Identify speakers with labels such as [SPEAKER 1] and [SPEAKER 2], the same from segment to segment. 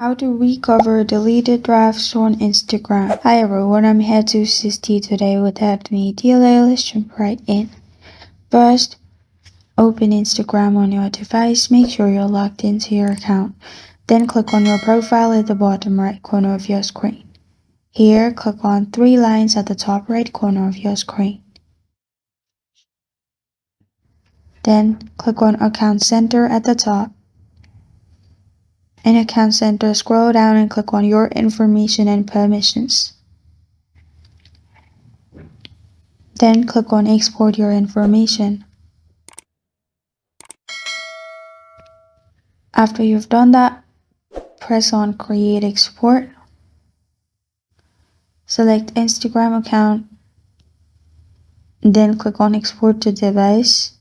[SPEAKER 1] How to recover deleted drafts on Instagram. Hi everyone, I'm here to assist you today with that media. Let's jump right in. First, open Instagram on your device. Make sure you're logged into your account. Then click on your profile at the bottom right corner of your screen. Here, click on three lines at the top right corner of your screen. Then click on Account Center at the top. In Account Center, scroll down and click on Your Information and Permissions. Then click on Export Your Information. After you've done that, press on Create Export. Select Instagram account. Then click on Export to Device.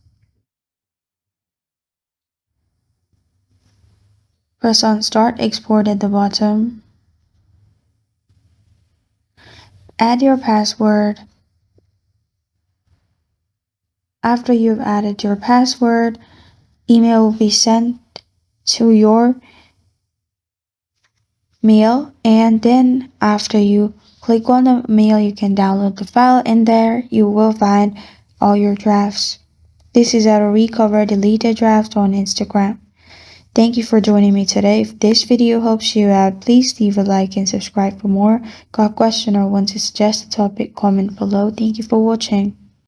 [SPEAKER 1] Press on Start Export at the bottom. Add your password. After you've added your password, email will be sent to your mail, and then after you click on the mail, you can download the file, and there you will find all your drafts. This is how to recover deleted drafts on Instagram. Thank you for joining me today. If this video helps you out, please leave a like and subscribe for more. Got a question or want to suggest a topic, comment below. Thank you for watching.